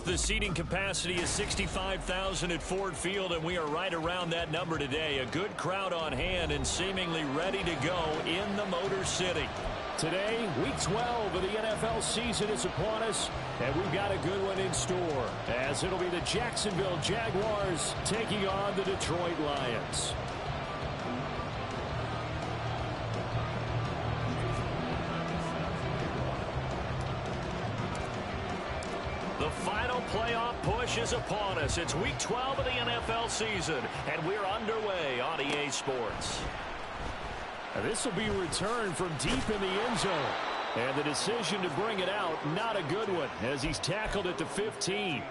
The seating capacity is 65,000 at Ford Field, and we are right around that number today. A good crowd on hand and seemingly ready to go in the Motor City. Today, Week 12 of the NFL season is upon us, and we've got a good one in store, as it'll be the Jacksonville Jaguars taking on the Detroit Lions. The final playoff push is upon us. It's Week 12 of the NFL season, and we're underway on EA Sports. This will be returned from deep in the end zone. And the decision to bring it out, not a good one, as he's tackled at the 15.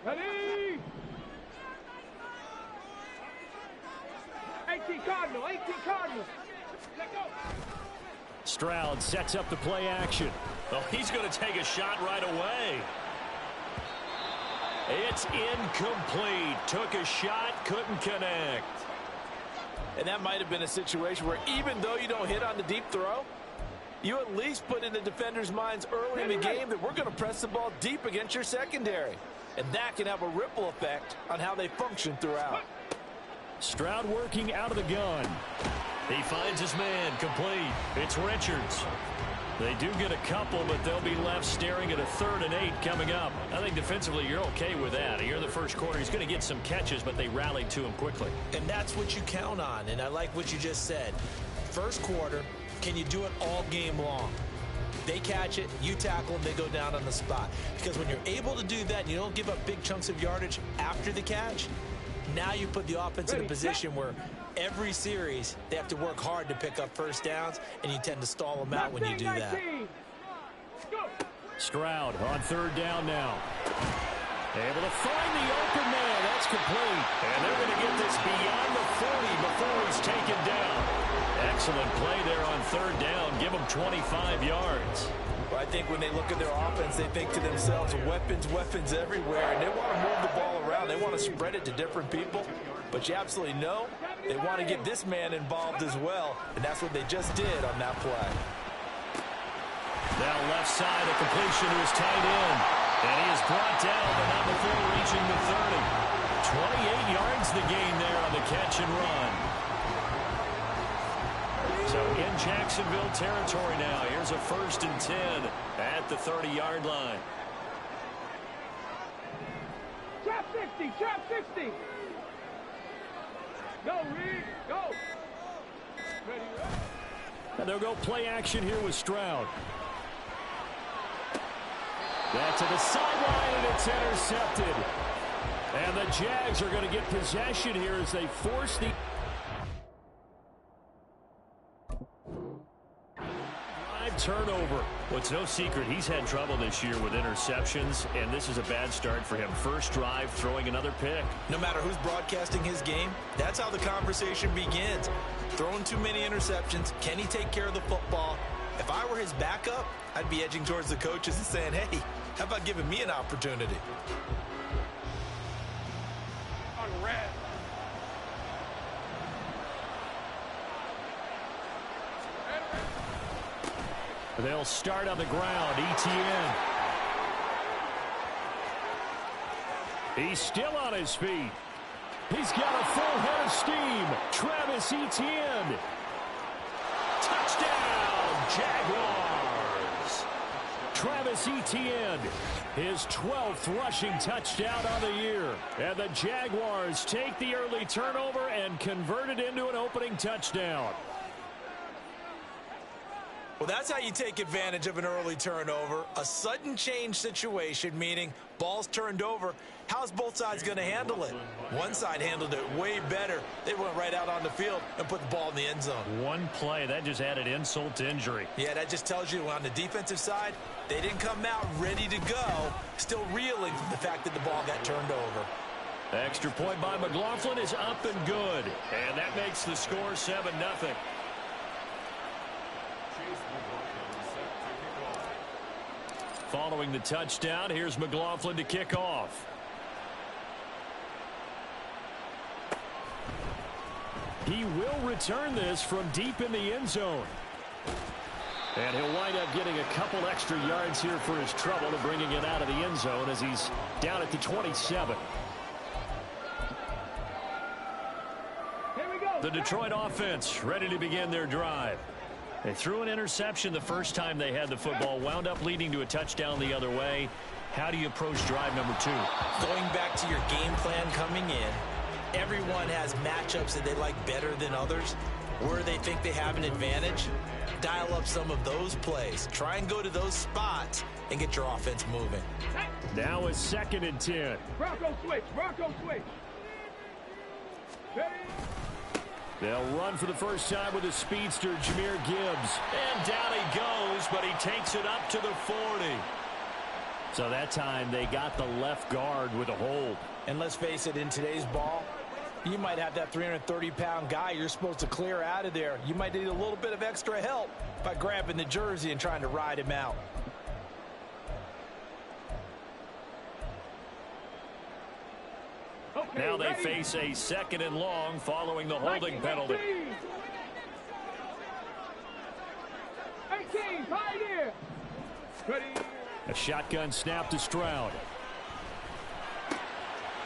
Ready? 18 Cardinal, 18 Cardinal. Let go. Stroud sets up the play action. Oh, he's going to take a shot right away. It's incomplete. Took a shot, couldn't connect. And that might have been a situation where even though you don't hit on the deep throw, you at least put in the defender's minds early in the game that we're going to press the ball deep against your secondary. And that can have a ripple effect on how they function throughout. Stroud working out of the gun. He finds his man, complete. It's Richards. They do get a couple, but they'll be left staring at a 3rd and 8 coming up. I think defensively you're okay with that. Here in the first quarter, he's going to get some catches, but they rallied to him quickly. And that's what you count on, and I like what you just said. First quarter, can you do it all game long? They catch it, you tackle them, they go down on the spot. Because when you're able to do that and you don't give up big chunks of yardage after the catch, now you put the offense in a position where every series they have to work hard to pick up first downs, and you tend to stall them out when you do that. Stroud on 3rd down now. Able to find the open man. That's complete. And they're going to get this beyond the 40 before he's taken down. Excellent play there on 3rd down. Give them 25 yards. Well, I think when they look at their offense, they think to themselves, weapons, weapons everywhere, and they want to move the ball around. They want to spread it to different people. But you absolutely know they want to get this man involved as well, and that's what they just did on that play. Now left side, a completion to his tight end. And he is brought down, but not before reaching the 30. 28 yards the gain there on the catch and run. So in Jacksonville territory now. Here's a 1st and 10 at the 30-yard line. Trap 60, trap 60. Go, Reed, go. Ready, ready. And they'll go play action here with Stroud. That to the sideline, and it's intercepted. And the Jags are going to get possession here as they force the turnover. Well, it's no secret he's had trouble this year with interceptions, and this is a bad start for him. First drive, throwing another pick. No matter who's broadcasting his game, that's how the conversation begins. Throwing too many interceptions, can he take care of the football? If I were his backup, I'd be edging towards the coaches and saying, hey, how about giving me an opportunity? On red. They'll start on the ground. Etienne. He's still on his feet. He's got a full head of steam. Travis Etienne. Touchdown, Jaguars. Travis Etienne, his 12th rushing touchdown on the year. And the Jaguars take the early turnover and convert it into an opening touchdown. Well, that's how you take advantage of an early turnover. A sudden change situation, meaning ball's turned over. How's both sides going to handle it? One side handled it way better. They went right out on the field and put the ball in the end zone. One play, that just added insult to injury. Yeah, that just tells you on the defensive side, they didn't come out ready to go, still reeling from the fact that the ball got turned over. Extra point by McLaughlin is up and good. And that makes the score 7-0. Following the touchdown, here's McLaughlin to kick off. He will return this from deep in the end zone. And he'll wind up getting a couple extra yards here for his trouble and bringing it out of the end zone as he's down at the 27. The Detroit offense ready to begin their drive. They threw an interception the first time they had the football, wound up leading to a touchdown the other way. How do you approach drive number 2? Going back to your game plan coming in, everyone has matchups that they like better than others. Where they think they have an advantage, dial up some of those plays. Try and go to those spots and get your offense moving. Now a 2nd and 10. Bronco switch. Bronco switch. Ready? They'll run for the first time with a speedster, Jahmyr Gibbs. And down he goes, but he takes it up to the 40. So that time they got the left guard with a hold. And let's face it, in today's ball, you might have that 330-pound guy you're supposed to clear out of there. You might need a little bit of extra help by grabbing the jersey and trying to ride him out. Okay, Now they ready? face a 2nd and long following the holding penalty. 18, pioneer. Ready? A shotgun snap to Stroud.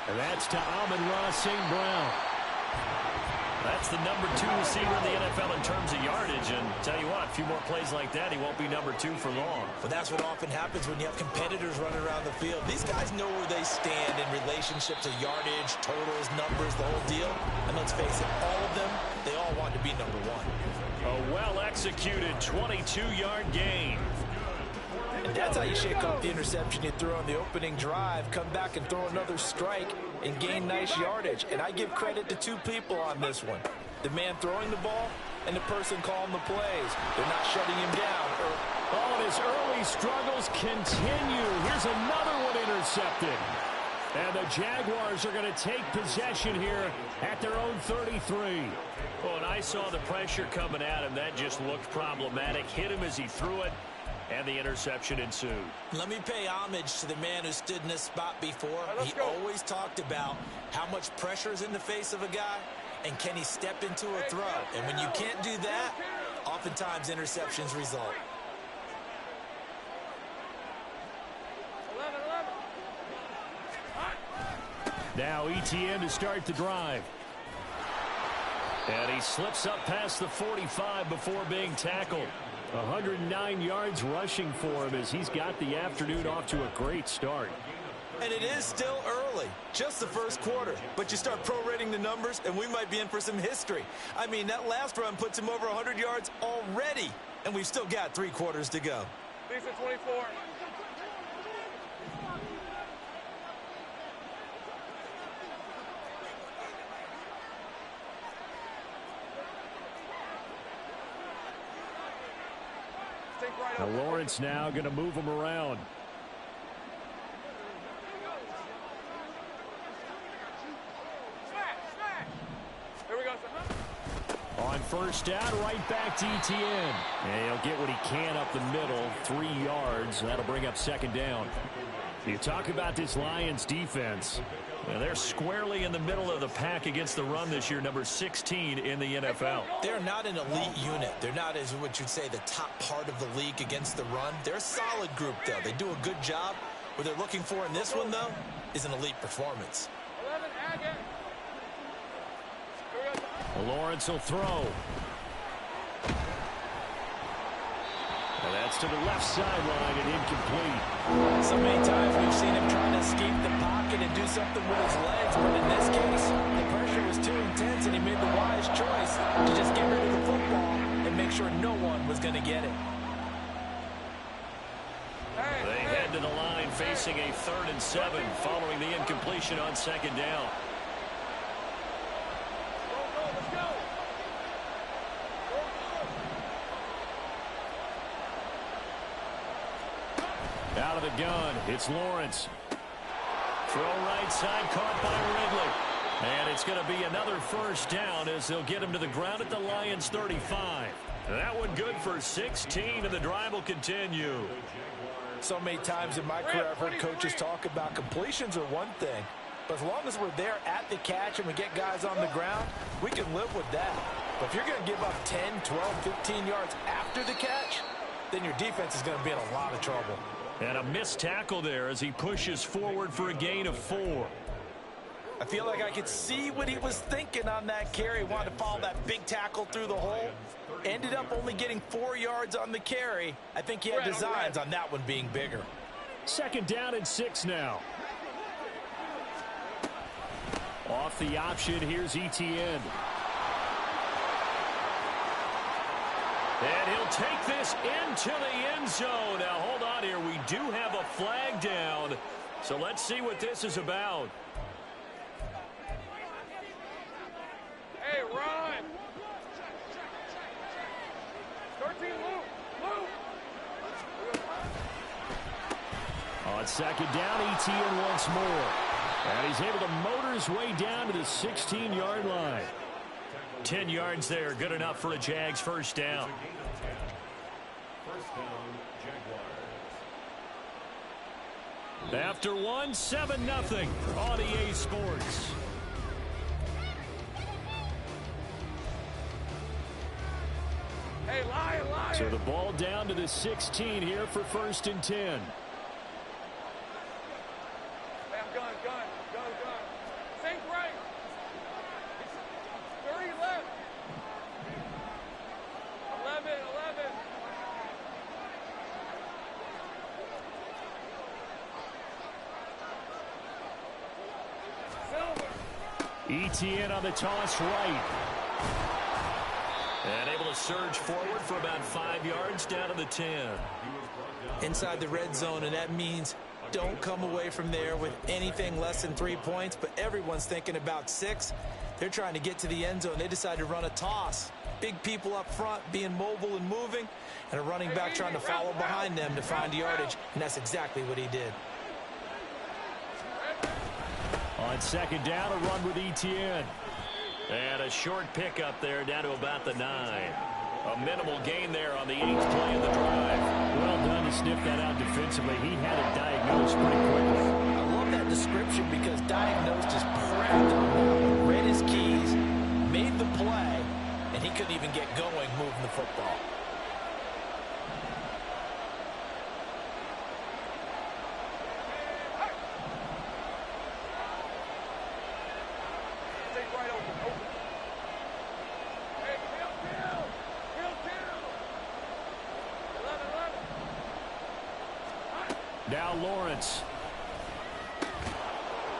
And that's to Amon-Ra St. Brown. That's the number 2 receiver in the NFL in terms of yardage. And tell you what, a few more plays like that, he won't be number 2 for long. But that's what often happens when you have competitors running around the field. These guys know where they stand in relationship to yardage, totals, numbers, the whole deal. And let's face it, all of them, they all want to be number 1. A well-executed 22-yard gain. And that's how you shake off the interception you threw on the opening drive, come back and throw another strike and gain nice yardage. And I give credit to 2 people on this one. The man throwing the ball and the person calling the plays. They're not shutting him down. Oh, and his early struggles continue. Here's another one intercepted. And the Jaguars are going to take possession here at their own 33. Well, and I saw the pressure coming at him. That just looked problematic. Hit him as he threw it. And the interception ensued. Let me pay homage to the man who stood in this spot before. He always talked about how much pressure is in the face of a guy and can he step into a throw. And when you can't do that, oftentimes interceptions result. 11. Now ETN to start the drive. And he slips up past the 45 before being tackled. 109 yards rushing for him as he's got the afternoon off to a great start. And it is still early, just the first quarter. But you start prorating the numbers, and we might be in for some history. I mean, that last run puts him over 100 yards already, and we've still got 3 quarters to go. Lisa 24. Now Lawrence now going to move him around. Here we go, son. On first down, right back to ETN. And he'll get what he can up the middle, 3 yards. That'll bring up 2nd down. You talk about this Lions defense. Now they're squarely in the middle of the pack against the run this year, number 16 in the NFL. They're not an elite unit. They're not, as what you'd say, the top part of the league against the run. They're a solid group, though. They do a good job. What they're looking for in this one, though, is an elite performance. 11, Agate. Here we go, son. Lawrence will throw. And that's to the left sideline and incomplete. So many times we've seen him trying to escape the pocket and do something with his legs, but in this case, the pressure was too intense and he made the wise choice to just get rid of the football and make sure no one was going to get it. They head to the line facing a 3rd and 7 following the incompletion on 2nd down. Out of the gun, it's Lawrence. Throw right side, caught by Ridley. And it's going to be another first down as they'll get him to the ground at the Lions 35. That one good for 16, and the drive will continue. So many times in my career, I've heard coaches talk about completions are one thing, But as long as we're there at the catch and we get guys on the ground, we can live with that. But if you're going to give up 10, 12, 15 yards after the catch, then your defense is going to be in a lot of trouble. And a missed tackle there as he pushes forward for a gain of 4. I feel like I could see what he was thinking on that carry. He wanted to follow that big tackle through the hole. Ended up only getting 4 yards on the carry. I think he had designs on that one being bigger. 2nd down and 6 now. Off the option, here's Etienne. And he'll take this into the end zone. Now, hold on here. We do have a flag down. So let's see what this is about. Hey, run! 13, Luke! On 2nd down, Etienne once more. And he's able to motor his way down to the 16-yard line. 10 yards there, good enough for a Jags first down. After one, 7-0 on EA Sports. Hey, lion! So the ball down to the 16 here for 1st and 10. Hey, I'm gun. Think right. 30 left. 11. Silver. Etienne on the toss right. And able to surge forward for about 5 yards down to the 10. Inside the red zone, and that means don't come away from there with anything less than 3 points, but everyone's thinking about 6. They're trying to get to the end zone. They decide to run a toss. Big people up front being mobile and moving, and a running back trying to follow behind them to find yardage, and that's exactly what he did. On 2nd down, a run with Etienne. And a short pickup there down to about the 9. A minimal gain there on the 8th play of the drive. Well done to sniff that out defensively. He had it diagnosed pretty quickly. I love that description because diagnosed is perfect on that one. Read his keys, made the play, and he couldn't even get going moving the football. Now Lawrence.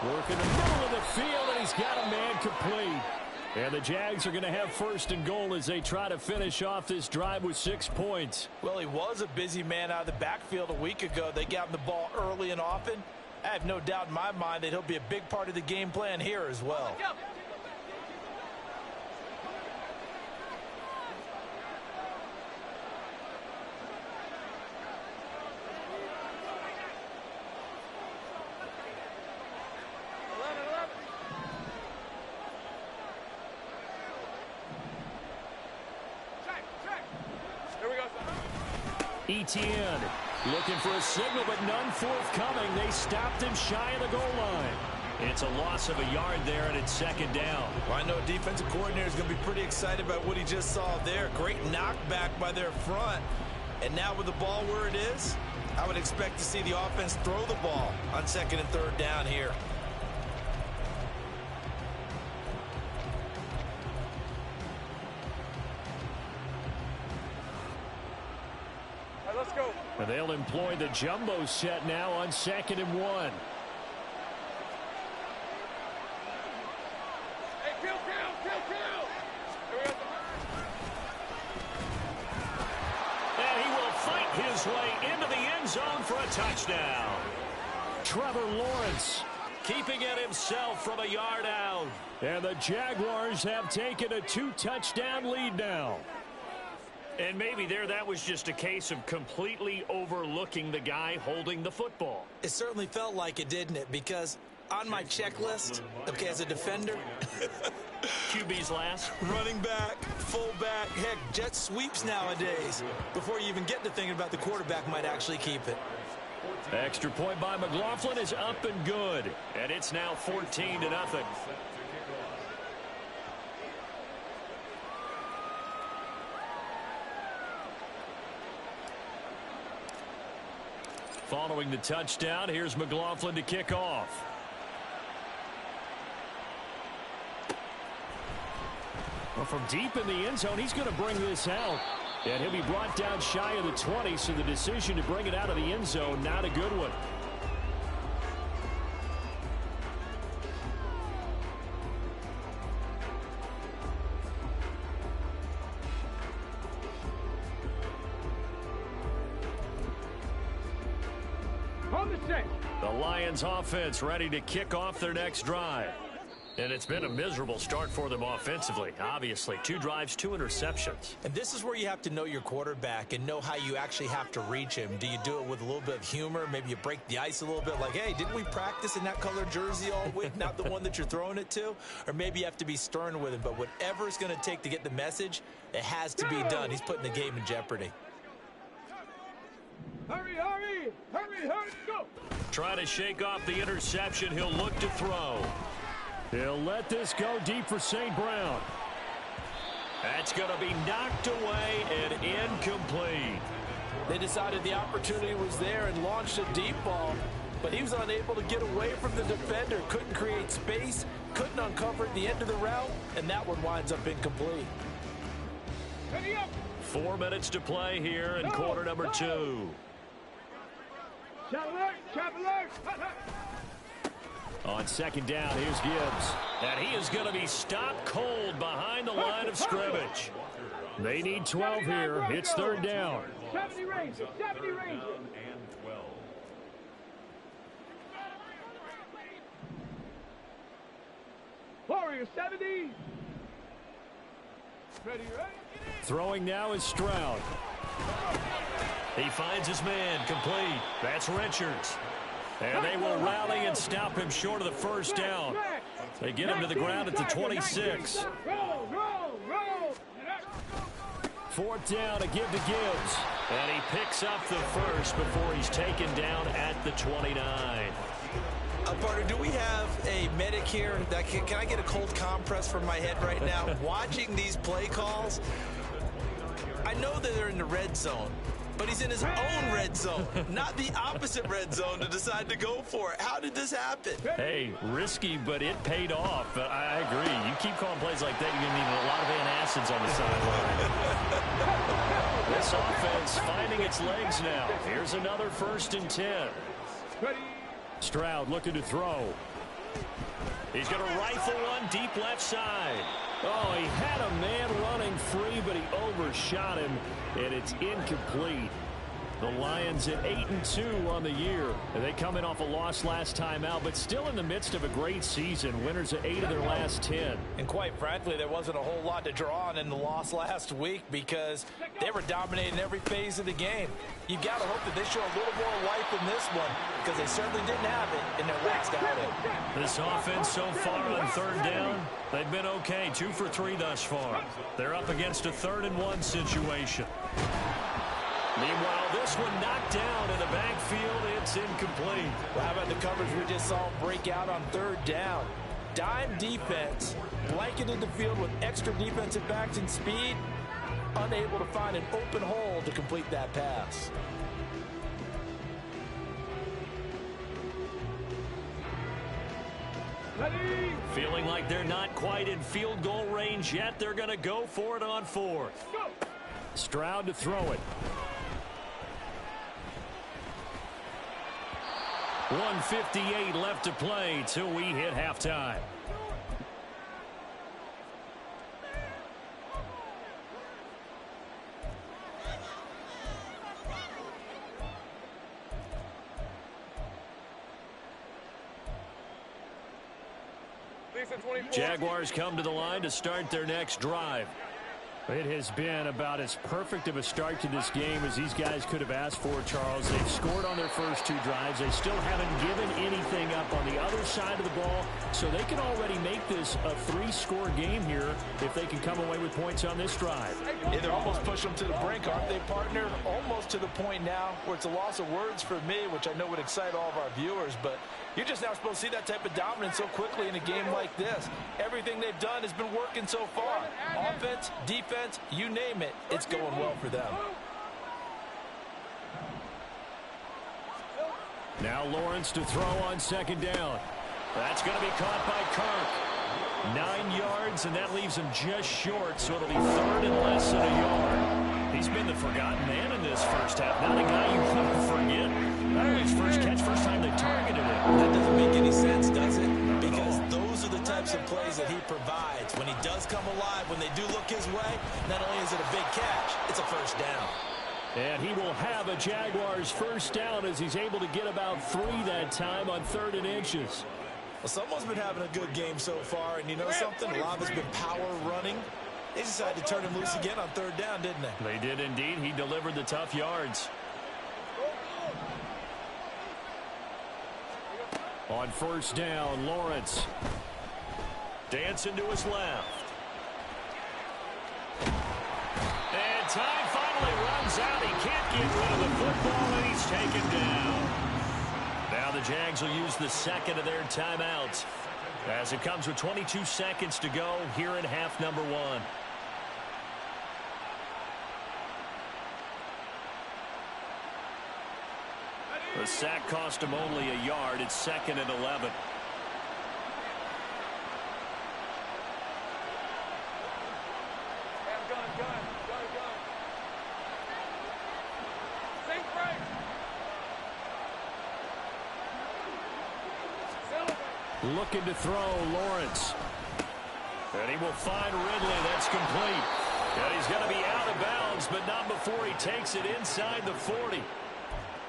Working the middle of the field, and he's got a man complete. And the Jags are going to have 1st and goal as they try to finish off this drive with 6 points. Well, he was a busy man out of the backfield a week ago. They got him the ball early and often. I have no doubt in my mind that he'll be a big part of the game plan here as well. Etienne looking for a signal, but none forthcoming. They stopped him shy of the goal line. It's a loss of a yard there, and it's 2nd down. Well, I know a defensive coordinator is going to be pretty excited about what he just saw there. Great knockback by their front. And now with the ball where it is, I would expect to see the offense throw the ball on 2nd and 3rd down here. Let's go. And they'll employ the jumbo set now on 2nd and 1. Hey, kill. Here we go. And he will fight his way into the end zone for a touchdown. Trevor Lawrence Keeping it himself from a yard out. And the Jaguars have taken a 2-touchdown lead now. And maybe that was just a case of completely overlooking the guy holding the football. It certainly felt like it, didn't it? Because on my checklist, okay, as a defender, QB's last. running back, fullback, heck, jet sweeps nowadays. Before you even get to thinking about the quarterback might actually keep it. Extra point by McLaughlin is up and good. And it's now 14-0. Following the touchdown, here's McLaughlin to kick off. Well, from deep in the end zone, he's going to bring this out. And he'll be brought down shy of the 20, so the decision to bring it out of the end zone, not a good one. The Lions offense ready to kick off their next drive. And it's been a miserable start for them offensively. Obviously, 2 drives, 2 interceptions. And this is where you have to know your quarterback and know how you actually have to reach him. Do you do it with a little bit of humor? Maybe you break the ice a little bit like, hey, didn't we practice in that color jersey all week? Not the one that you're throwing it to? Or maybe you have to be stern with him. But whatever it's going to take to get the message, it has to be done. He's putting the game in jeopardy. Hurry, hurry, hurry, hurry, go. Trying to shake off the interception. He'll look to throw. He'll let this go deep for St. Brown. That's going to be knocked away and incomplete. They decided the opportunity was there and launched a deep ball, but he was unable to get away from the defender, couldn't create space, couldn't uncover at the end of the route, and that one winds up incomplete. 4 minutes to play here in quarter number 2. On second down, here's Gibbs. And he is going to be stopped cold behind the line of scrimmage. They need 12 here. It's third down. 70 range, 70 range. Warrior 70. Ready, ready. Throwing now is Stroud. He finds his man complete. That's Richards. And they will rally and stop him short of the first down. They get him to the ground at the 26. Fourth down to give to Gibbs. And he picks up the first before he's taken down at the 29. Partner, do we have a medic here? Can I get a cold compress from my head right now? Watching these play calls, I know that they're in the red zone, but he's in his own red zone, not the opposite red zone to decide to go for it. How did this happen? Hey, risky, but it paid off. But I agree. You keep calling plays like that, you're going to need a lot of antacids on the sideline. This offense finding its legs now. Here's another 1st and 10. Stroud looking to throw. He's going to rifle one deep left side. Oh, he had a man running free, but he overshot him, and it's incomplete. The Lions at 8-2 on the year. They come in off a loss last time out, but still in the midst of a great season. Winners of 8 of their last 10. And quite frankly, there wasn't a whole lot to draw on in the loss last week because they were dominating every phase of the game. You've got to hope that they show a little more life in this one because they certainly didn't have it in their last outing. This offense so far on third down, they've been okay. 2 for 3 thus far. They're up against a 3rd and 1 situation. Meanwhile, this one knocked down in the backfield. It's incomplete. Well, how about the coverage we just saw break out on third down? Dime defense, blanketed the field with extra defensive backs and speed, unable to find an open hole to complete that pass. Feeling like they're not quite in field goal range yet. They're going to go for it on 4th. Stroud to throw it. 1:58 left to play till we hit halftime. Jaguars come to the line to start their next drive. It has been about as perfect of a start to this game as these guys could have asked for, Charles. They've scored on their first 2 drives. They still haven't given anything up on the other side of the ball, so they can already make this a 3-score game here if they can come away with points on this drive. Yeah, they're almost pushing them to the brink, aren't they, partner? Almost to the point now where it's a loss of words for me, which I know would excite all of our viewers, but you're just now supposed to see that type of dominance so quickly in a game like this. Everything they've done has been working so far. Offense, defense, you name it, it's going well for them. Now Lawrence to throw on 2nd down. That's going to be caught by Kirk. 9 yards, and that leaves him just short, so it'll be 3rd and less than a yard. He's been the forgotten man in this first half. Not a guy you want to forget. Not only his first catch, first time they targeted him. That doesn't make any sense, does it? Because those are the types of plays that he provides. When he does come alive, when they do look his way, not only is it a big catch, it's a first down. And he will have a Jaguars first down as he's able to get about 3 that time on 3rd and inches. Well, someone's been having a good game so far, and you know something? A lot of it's been power running. They decided to turn him loose again on 3rd down, didn't they? They did indeed. He delivered the tough yards. On 1st down, Lawrence. Dancing to his left. And time finally runs out. He can't get rid of the football, and he's taken down. Now the Jags will use the 2nd of their timeouts as it comes with 22 seconds to go here in half number 1. The sack cost him only a yard. It's 2nd and 11. Looking to throw, Lawrence. And he will find Ridley. That's complete. And he's going to be out of bounds, but not before he takes it inside the 40.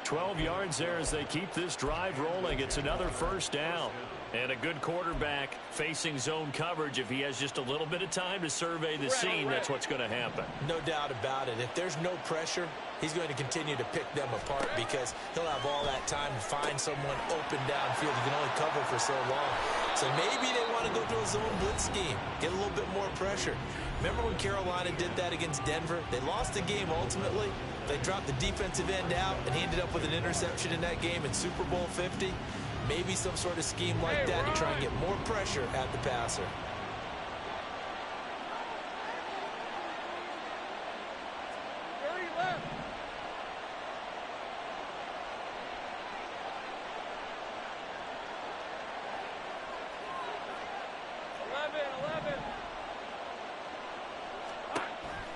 12 yards there as they keep this drive rolling. It's another first down. And a good quarterback facing zone coverage. If he has just a little bit of time to survey the scene, that's what's going to happen. No doubt about it. If there's no pressure, he's going to continue to pick them apart because he'll have all that time to find someone open downfield. He can only cover for so long. So maybe they want to go to a zone blitz scheme, get a little bit more pressure. Remember when Carolina did that against Denver? They lost the game ultimately. They dropped the defensive end out, and he ended up with an interception in that game in Super Bowl 50. Maybe some sort of scheme like that to try and get more pressure at the passer.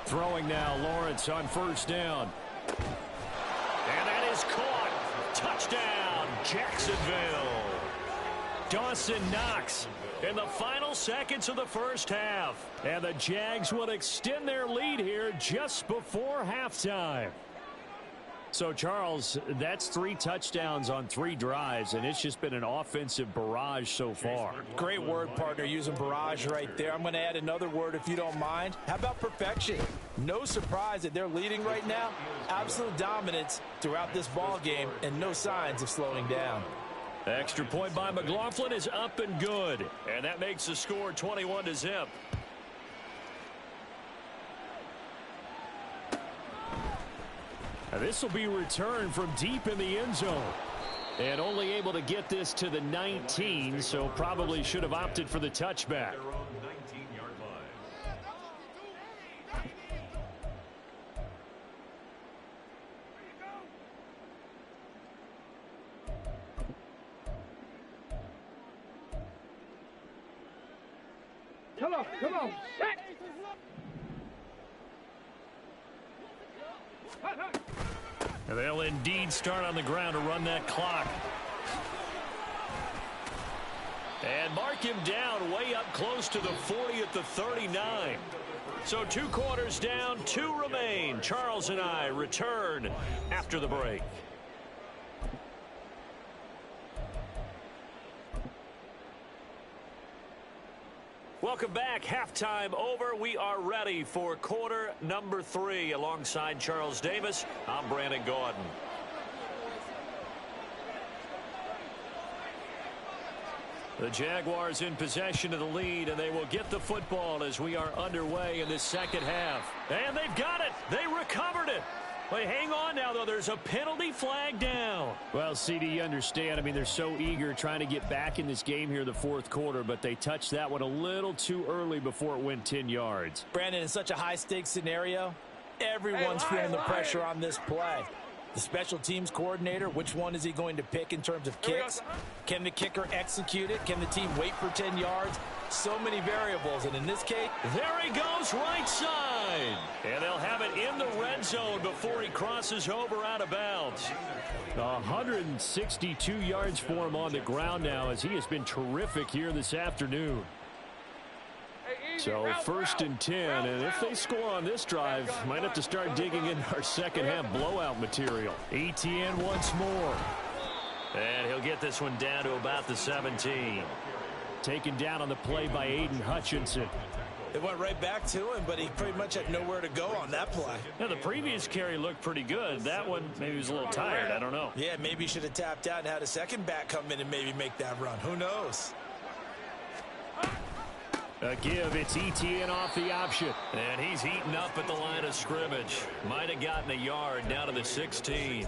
Throwing now, Lawrence on 1st down. And that is caught. Touchdown, Jacksonville. Dawson Knox in the final seconds of the first half. And the Jags will extend their lead here just before halftime. So, Charles, that's 3 touchdowns on 3 drives, and it's just been an offensive barrage so far. Great word, partner, using barrage right there. I'm going to add another word if you don't mind. How about perfection? No surprise that they're leading right now. Absolute dominance throughout this ball game and no signs of slowing down. Extra point by McLaughlin is up and good, and that makes the score 21-0. Now this will be returned from deep in the end zone. And only able to get this to the 19, so probably should have opted for the touchback. Come on. Set. And they'll indeed start on the ground to run that clock. And mark him down way up close to the 40 at the 39. So 2 quarters down, 2 remain. Charles and I return after the break. Welcome back. Halftime over. We are ready for quarter number 3. Alongside Charles Davis, I'm Brandon Gordon. The Jaguars in possession of the lead, and they will get the football as we are underway in this second half. And they've got it. They recovered it. Wait, hang on now, though. There's a penalty flag down. Well, CD, you understand. I mean, they're so eager trying to get back in this game here in the fourth quarter, but they touched that one a little too early before it went 10 yards. Brandon, in such a high-stakes scenario, everyone's feeling the pressure on this play. The special teams coordinator, which one is he going to pick in terms of kicks? Can the kicker execute it? Can the team wait for 10 yards? So many variables, and in this case, there he goes, right side. And they'll have it in the red zone before he crosses over out of bounds. 162 yards for him on the ground now, as he has been terrific here this afternoon. So first and 10, and if they score on this drive, might have to start digging in our second half blowout material. ETN once more. And he'll get this one down to about the 17. Taken down on the play by Aiden Hutchinson. It went right back to him, but he pretty much had nowhere to go on that play. Now, the previous carry looked pretty good. That one, maybe he was a little tired. I don't know. Yeah, maybe he should have tapped out and had a second back come in and maybe make that run. Who knows? A give, it's ETN off the option. And he's heating up at the line of scrimmage. Might have gotten a yard down to the 16.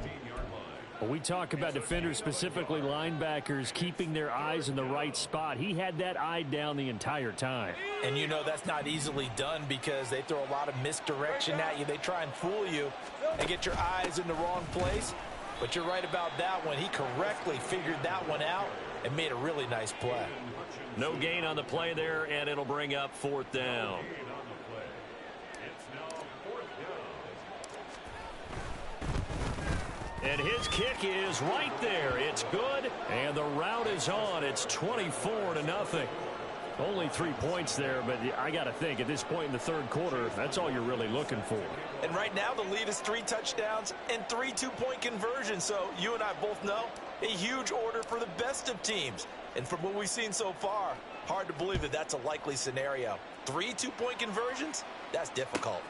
Well, we talk about defenders, specifically linebackers, keeping their eyes in the right spot. He had that eye down the entire time. And you know that's not easily done because they throw a lot of misdirection at you. They try and fool you and get your eyes in the wrong place. But you're right about that one. He correctly figured that one out and made a really nice play. No gain on the play there, and it'll bring up fourth down. And his kick is right there. It's good, and the route is on. It's 24-0. Only 3 points there, but I got to think at this point in the third quarter, that's all you're really looking for. And right now the lead is 3 touchdowns and 3 two-point conversions. So you and I both know a huge order for the best of teams. And from what we've seen so far, hard to believe that that's a likely scenario. 3 two-point conversions? That's difficult.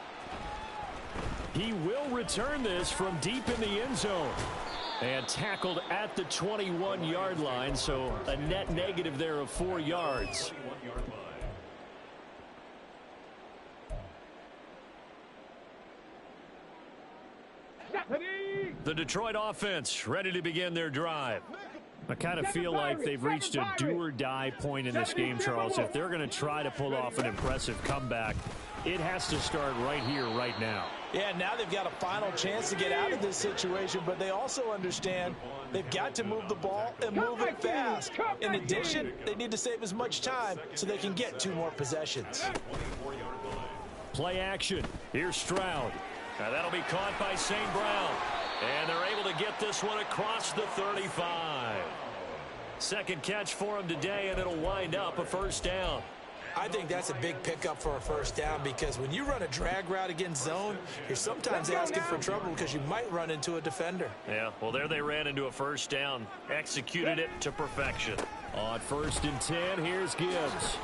He will return this from deep in the end zone. And tackled at the 21-yard line, so a net negative there of 4 yards. The Detroit offense ready to begin their drive. I kind of feel like they've reached a do-or-die point in this game, Charles. If they're going to try to pull off an impressive comeback, it has to start right here, right now. Yeah, now they've got a final chance to get out of this situation, but they also understand they've got to move the ball and move it fast. In addition, they need to save as much time so they can get 2 more possessions. Play action. Here's Stroud. Now that'll be caught by St. Brown. And they're able to get this one across the 35. Second catch for him today, and it'll wind up a first down. I think that's a big pickup for a first down because when you run a drag route against zone, you're sometimes asking for trouble because you might run into a defender. Yeah, well, there they ran into a first down. Executed it to perfection. On first and 10, here's Gibbs.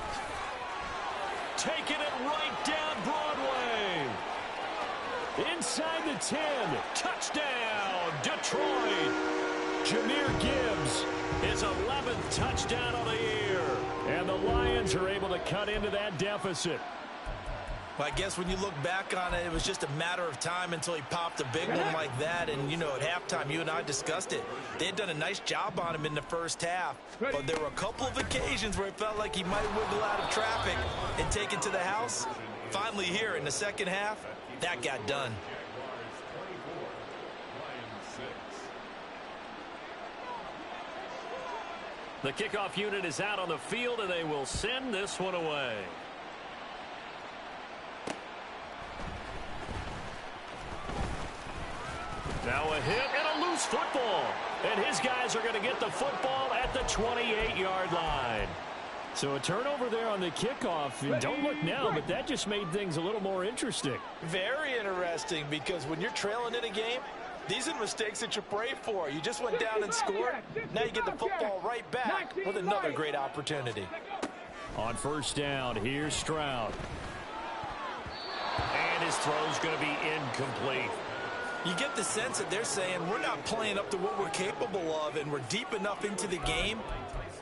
Taking it right down Broadway. Inside the 10. Touchdown, Detroit. Jameer Gibbs. His 11th touchdown of the year. And the Lions are able to cut into that deficit. Well, I guess when you look back on it, it was just a matter of time until he popped a big one like that. And, you know, at halftime, you and I discussed it. They had done a nice job on him in the first half. But there were a couple of occasions where it felt like he might wiggle out of traffic and take it to the house. Finally here in the second half, that got done. The kickoff unit is out on the field, and they will send this one away. Now a hit and a loose football. And his guys are going to get the football at the 28-yard line. So a turnover there on the kickoff. And don't look now, but that just made things a little more interesting. Very interesting because when you're trailing in a game, these are mistakes that you pray for. You just went down and scored. Now you get the football right back with another great opportunity. On first down, here's Stroud. And his throw's going to be incomplete. You get the sense that they're saying we're not playing up to what we're capable of, and we're deep enough into the game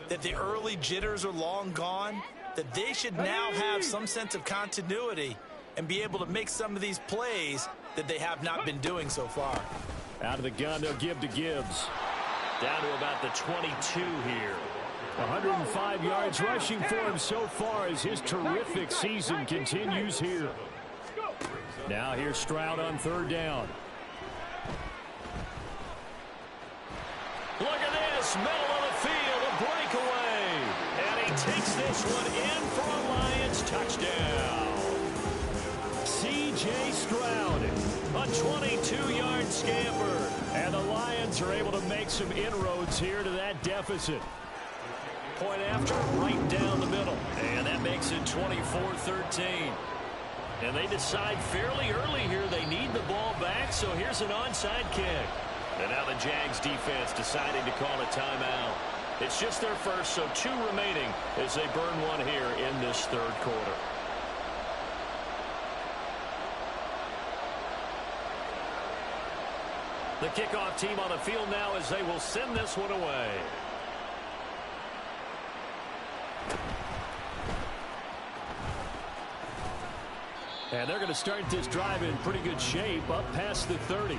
that the early jitters are long gone, that they should now have some sense of continuity and be able to make some of these plays that they have not been doing so far. Out of the gun, they'll give to Gibbs. Down to about the 22 here. 105 yards rushing for him so far as his terrific season continues here. Now here's Stroud on third down. Look at this, middle of the field, a breakaway. And he takes this one in for a Lions touchdown. C.J. Stroud, a 22-yard scamper. And the Lions are able to make some inroads here to that deficit. Point after, right down the middle. And that makes it 24-13. And they decide fairly early here they need the ball back, so here's an onside kick. And now the Jags defense deciding to call a timeout. It's just their first, so 2 remaining as they burn one here in this third quarter. The kickoff team on the field now as they will send this one away. And they're going to start this drive in pretty good shape up past the 30.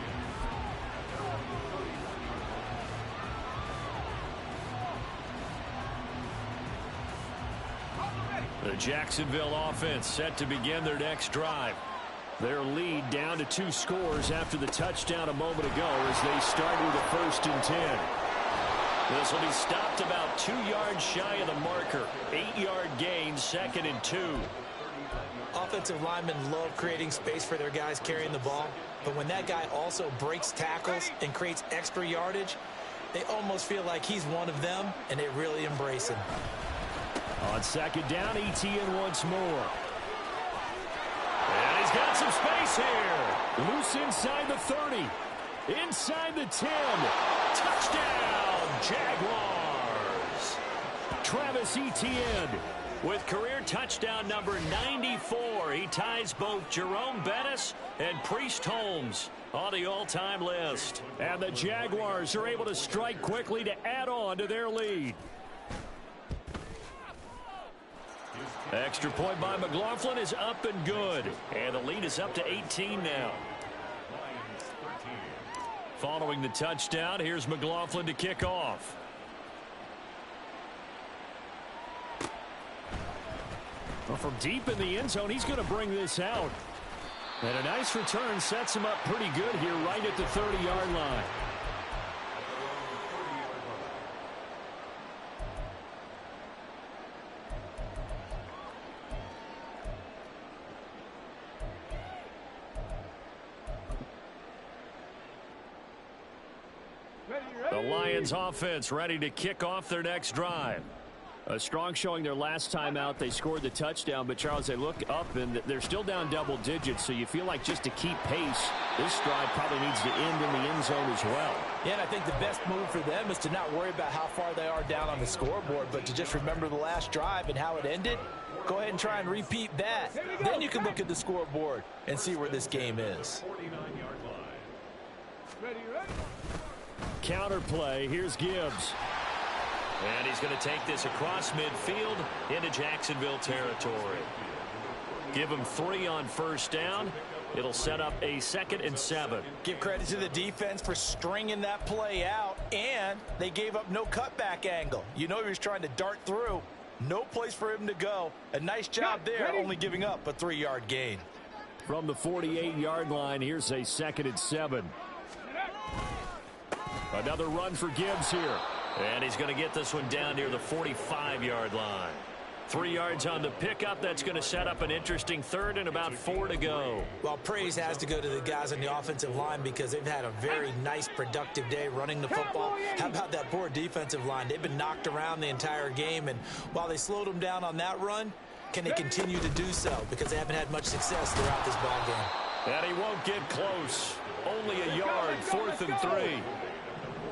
The Jacksonville offense set to begin their next drive. Their lead down to 2 scores after the touchdown a moment ago as they start with a 1st and 10. This will be stopped about 2 yards shy of the marker. 8-yard gain, 2nd and 2. Offensive linemen love creating space for their guys carrying the ball, but when that guy also breaks tackles and creates extra yardage, they almost feel like he's one of them, and they really embrace him. On 2nd down, ETN once more. And he's got some space here. Loose inside the 30. Inside the 10. Touchdown, Jaguars. Travis Etienne with career touchdown number 94. He ties both Jerome Bettis and Priest Holmes on the all-time list. And the Jaguars are able to strike quickly to add on to their lead. Extra point by McLaughlin is up and good. And the lead is up to 18 now. Following the touchdown, here's McLaughlin to kick off. Well, from deep in the end zone, he's going to bring this out. And a nice return sets him up pretty good here right at the 30-yard line. The Lions offense ready to kick off their next drive. A strong showing their last time out. They scored the touchdown, but Charles, they look up and they're still down double digits, so you feel like just to keep pace, this drive probably needs to end in the end zone as well. Yeah, and I think the best move for them is to not worry about how far they are down on the scoreboard, but to just remember the last drive and how it ended. Go ahead and try and repeat that. Then you can look at the scoreboard and see where this game is. Counter play. Here's Gibbs. And he's going to take this across midfield into Jacksonville territory. Give him 3 on first down. It'll set up a 2nd and 7. Give credit to the defense for stringing that play out, and they gave up no cutback angle. You know he was trying to dart through. No place for him to go. A nice job there, only giving up a 3-yard gain. From the 48-yard line, here's a 2nd and 7. Another run for Gibbs here. And he's going to get this one down near the 45-yard line. 3 yards on the pickup. That's going to set up an interesting 3rd and about 4 to go. Well, praise has to go to the guys on the offensive line because they've had a very nice, productive day running the football. How about that poor defensive line? They've been knocked around the entire game, and while they slowed them down on that run, can they continue to do so? Because they haven't had much success throughout this ball game. And he won't get close. Only a yard, 4th and 3.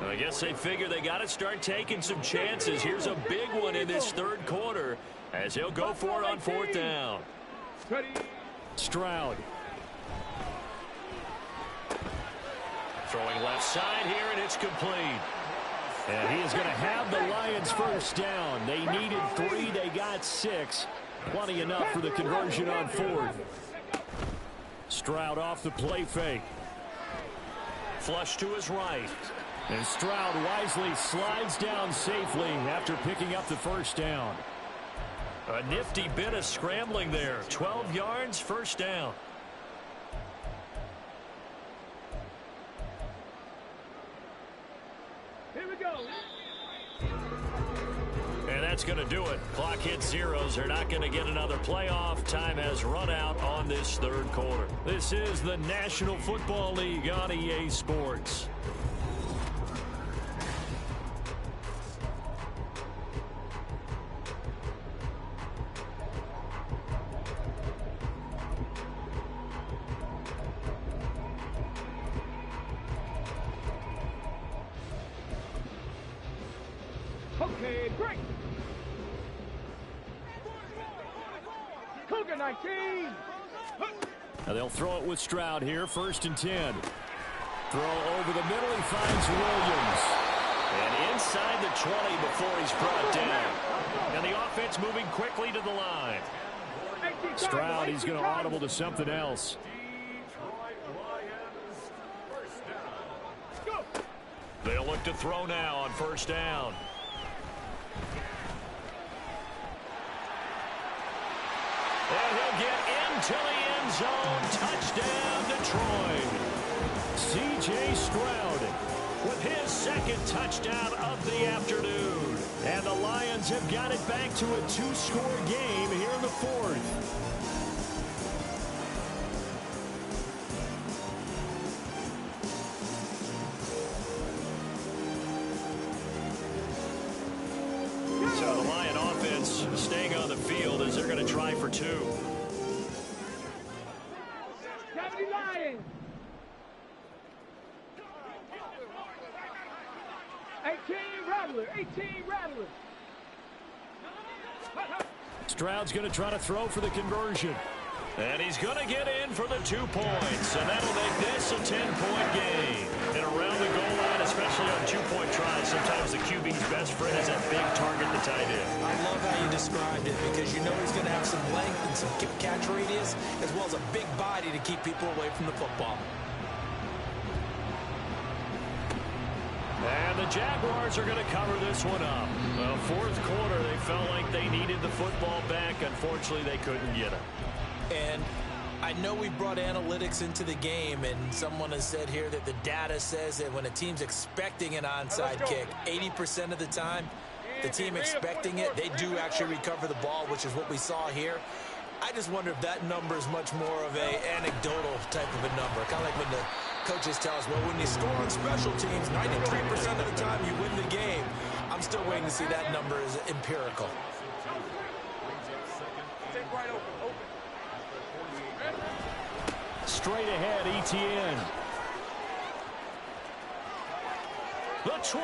I guess they figure they got to start taking some chances. Here's a big one in this third quarter as he'll go for it on 4th down. Stroud. Throwing left side here, and it's complete. And he is going to have the Lions first down. They needed 3. They got 6. Plenty enough for the conversion on 4th. Stroud off the play fake. Flush to his right. And Stroud wisely slides down safely after picking up the first down. A nifty bit of scrambling there. 12 yards, first down. Here we go. And that's going to do it. Clock hits zeros. They're not going to get another playoff. Time has run out on this 3rd quarter. This is the National Football League on EA Sports. Okay, great. Cougar 19. Now they'll throw it with Stroud here, 1st and 10. Throw over the middle, he finds Williams. And inside the 20 before he's brought down. And the offense moving quickly to the line. Stroud, he's going to audible to something else. They'll look to throw now on 1st down. And he'll get into the end zone. Touchdown, Detroit. C.J. Stroud with his 2nd touchdown of the afternoon. And the Lions have got it back to a 2-score game here in the 4th. So the Lion offense staying on the field as they're going to try for 2. 70 Lions. 18 Rattler. 18 Rattler. Stroud's going to try to throw for the conversion. And he's going to get in for the 2 points. And that'll make this a 10-point game. And around the goal line, especially on 2-point tries, sometimes the QB's best friend is that big target, the tight end. I love how you described it because you know he's going to have some length and some catch radius as well as a big body to keep people away from the football. And the Jaguars are going to cover this one up. Well, 4th quarter, they felt like they needed the football back. Unfortunately, they couldn't get it. And I know we brought analytics into the game, and someone has said here that the data says that when a team's expecting an onside kick, 80% of the time, the team expecting it, they do actually recover the ball, which is what we saw here. I just wonder if that number is much more of a anecdotal type of a number. Kind of like when the coaches tell us, well, when you score on special teams, 93% of the time you win the game. I'm still waiting to see that number is empirical. Straight ahead, ETN. The 20.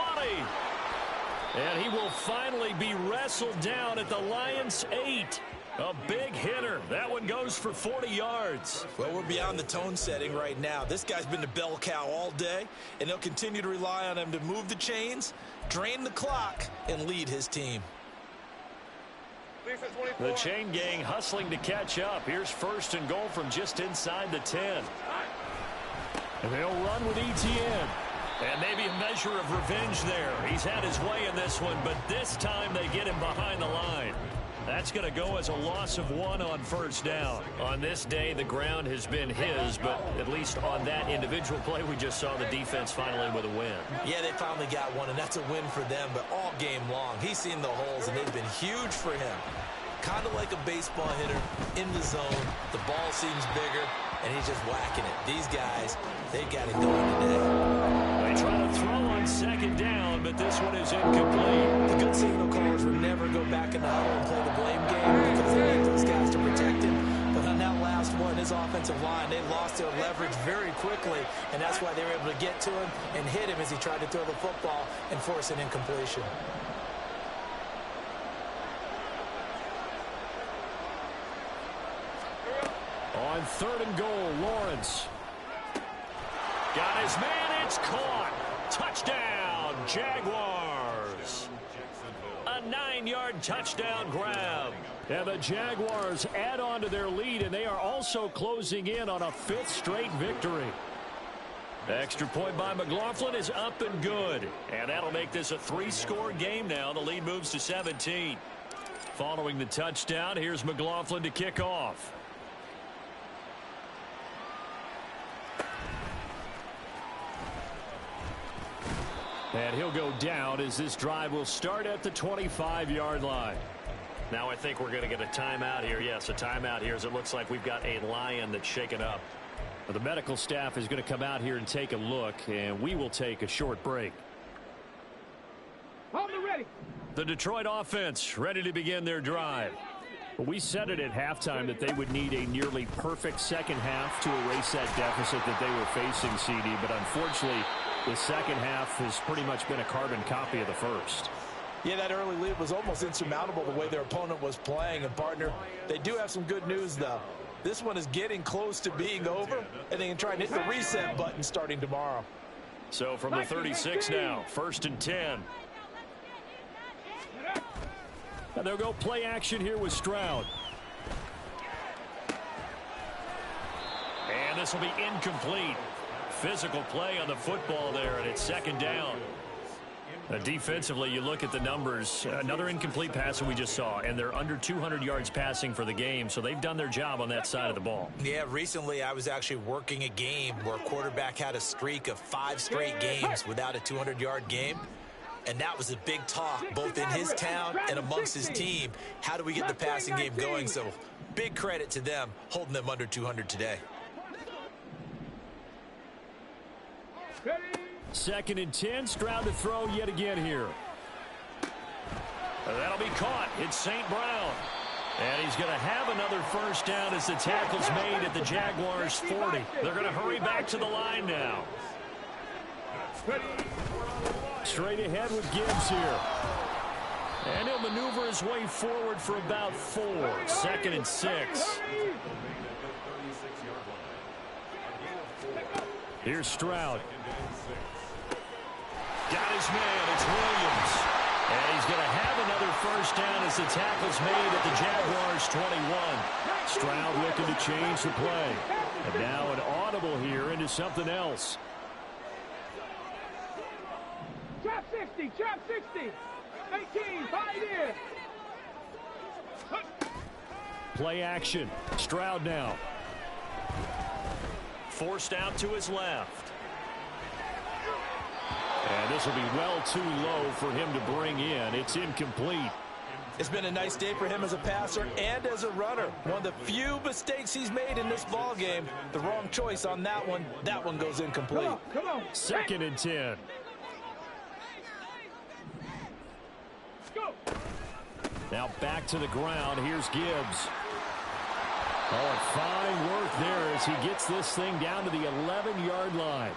And he will finally be wrestled down at the Lions' 8. A big hitter. That one goes for 40 yards. Well, we're beyond the tone setting right now. This guy's been the bell cow all day, and they'll continue to rely on him to move the chains, drain the clock, and lead his team. The chain gang hustling to catch up. Here's 1st and goal from just inside the 10. And they'll run with ETN. And maybe a measure of revenge there. He's had his way in this one, but this time they get him behind the line. That's going to go as a loss of 1 on 1st down. On this day, the ground has been his, but at least on that individual play, we just saw the defense finally with a win. Yeah, they finally got one, and that's a win for them, but all game long, he's seen the holes, and they've been huge for him. Kind of like a baseball hitter in the zone. The ball seems bigger, and he's just whacking it. These guys, they got it going today. They try to throw on 2nd down, but this one is incomplete. The good signal callers will never go back in the huddle and play the blame game because they need those guys to protect him. But on that last one, his offensive line, they lost their leverage very quickly, and that's why they were able to get to him and hit him as he tried to throw the football and force an incompletion. On 3rd and goal, Lawrence. Got his man, it's caught. Touchdown, Jaguars. A 9-yard touchdown grab. And the Jaguars add on to their lead, and they are also closing in on a 5th straight victory. The extra point by McLaughlin is up and good. And that'll make this a 3-score game now. The lead moves to 17. Following the touchdown, here's McLaughlin to kick off. And he'll go down as this drive will start at the 25-yard line. Now I think we're going to get a timeout here. Yes, a timeout here as it looks like we've got a Lion that's shaken up. The medical staff is going to come out here and take a look, and we will take a short break. Ready. The Detroit offense ready to begin their drive. We said it at halftime that they would need a nearly perfect second half to erase that deficit that they were facing, CD, but unfortunately the second half has pretty much been a carbon copy of the first. Yeah, that early lead was almost insurmountable the way their opponent was playing. And, partner, they do have some good news, though. This one is getting close to being over, and they can try and hit the reset button starting tomorrow. So from the 36 now, 1st and 10. And they'll go play action here with Stroud. And this will be incomplete. Physical play on the football there, and it's 2nd down. Defensively, you look at the numbers. Another incomplete pass that we just saw, and they're under 200 yards passing for the game, so they've done their job on that side of the ball. Yeah, recently I was actually working a game where a quarterback had a streak of 5 straight games without a 200-yard game, and that was a big talk both in his town and amongst his team. How do we get the passing game going? So big credit to them holding them under 200 today. 2nd and 10, Stroud to throw yet again here. That'll be caught. It's St. Brown. And he's going to have another 1st down as the tackle's made at the Jaguars 40. They're going to hurry back to the line now. Straight ahead with Gibbs here. And he'll maneuver his way forward for about 4. 2nd and 6. Here's Stroud. Got his man. It's Williams. And he's going to have another 1st down as the tackle's made at the Jaguars 21. Stroud looking to change the play. And now an audible here into something else. Trap 60. Trap 60. 18. 5 in. Play action. Stroud now. Forced out to his left. And this will be well too low for him to bring in. It's incomplete. It's been a nice day for him as a passer and as a runner. One of the few mistakes he's made in this ball game. The wrong choice on that one. That one goes incomplete. Come on. 2nd and 10. Go. Now back to the ground. Here's Gibbs. Oh, fine work there as he gets this thing down to the 11-yard line.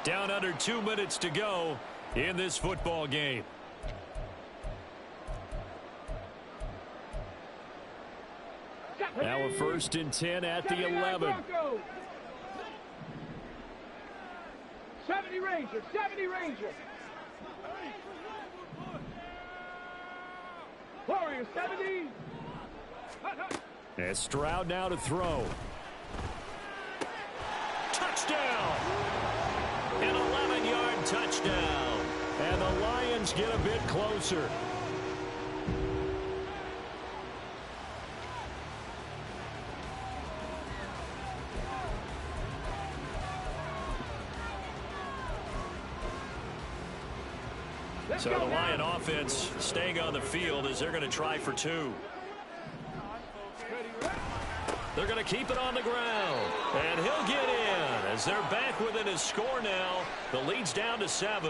Down under 2 minutes to go in this football game. Now a 1st and 10 at the 11. 70 Ranger. 70 Ranger. Warriors 70. And Stroud now to throw. Touchdown! An 11-yard touchdown. And the Lions get a bit closer. So the Lion offense staying on the field as they're going to try for 2. They're going to keep it on the ground. And he'll get in as they're back within his score now. The lead's down to 7.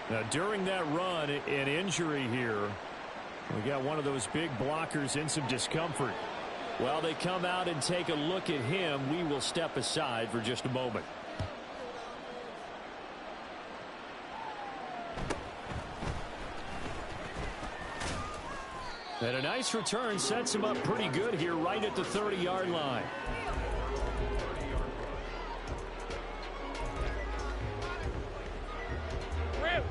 Now, during that run, an injury here. We got one of those big blockers in some discomfort. While they come out and take a look at him, we will step aside for just a moment. And a nice return sets him up pretty good here right at the 30-yard line.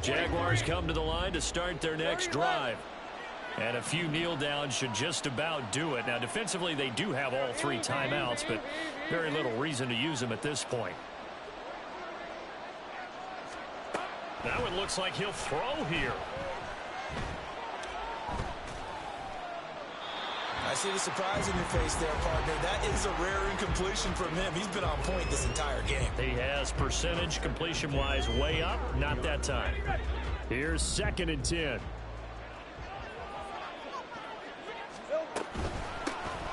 Jaguars come to the line to start their next drive. And a few kneel downs should just about do it. Now, defensively, they do have all 3 timeouts, but very little reason to use them at this point. Now it looks like he'll throw here. I see the surprise in your face there, partner. That is a rare incompletion from him. He's been on point this entire game. He has percentage completion-wise way up. Not that time. Here's 2nd and 10.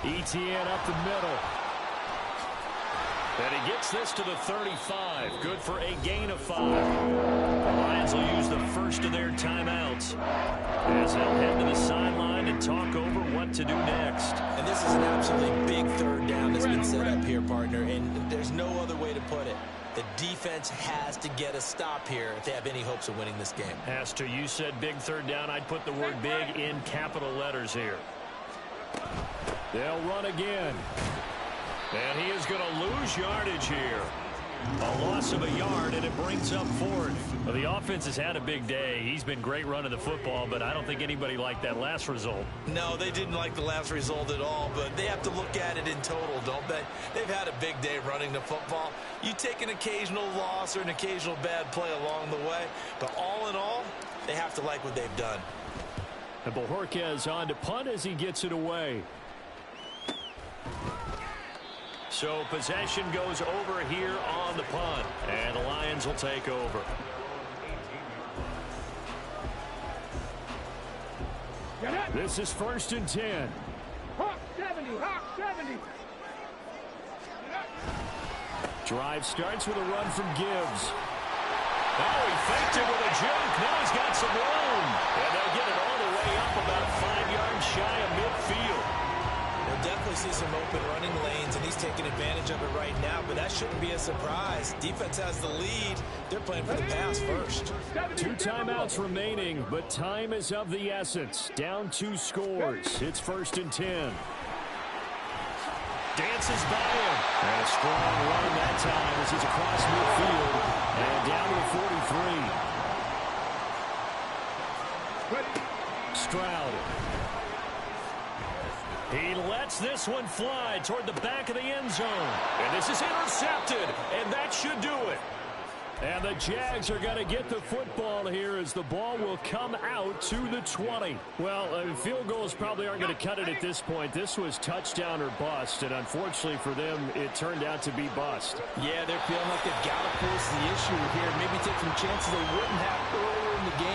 ETN up the middle. And he gets this to the 35. Good for a gain of 5. The Lions will use the first of their timeouts as they'll head to the sideline and talk over what to do next. And this is an absolutely big 3rd down that's been set up here, partner, and there's no other way to put it. The defense has to get a stop here if they have any hopes of winning this game. Has to. You said big 3rd down. I'd put the word big in capital letters here. They'll run again. And he is going to lose yardage here. A loss of a yard, and it brings up 4th. Well, the offense has had a big day. He's been great running the football, but I don't think anybody liked that last result. No, they didn't like the last result at all, but they have to look at it in total, don't they? They've had a big day running the football. You take an occasional loss or an occasional bad play along the way, but all in all, they have to like what they've done. And Bojorquez on to punt as he gets it away. So possession goes over here on the punt, and the Lions will take over. This is 1st and 10. Hawk 70, Hawk 70. Drive starts with a run from Gibbs. Oh, he faked it with a juke. Now he's got some room. And they'll get it all the way up about 5 yards shy of midfield. We'll definitely see some open running lanes, and he's taking advantage of it right now, but that shouldn't be a surprise. Defense has the lead. They're playing for the pass first. 2 timeouts remaining, but time is of the essence. Down 2 scores. It's 1st and 10. Dances by him. And a strong run that time as he's across midfield and down to 43. Stroud. He lets this one fly toward the back of the end zone. And this is intercepted, and that should do it. And the Jags are going to get the football here as the ball will come out to the 20. Well, field goals probably aren't going to cut it at this point. This was touchdown or bust, and unfortunately for them, it turned out to be bust. Yeah, they're feeling like they've got to force the issue here. Maybe take some chances they wouldn't have earlier in the game.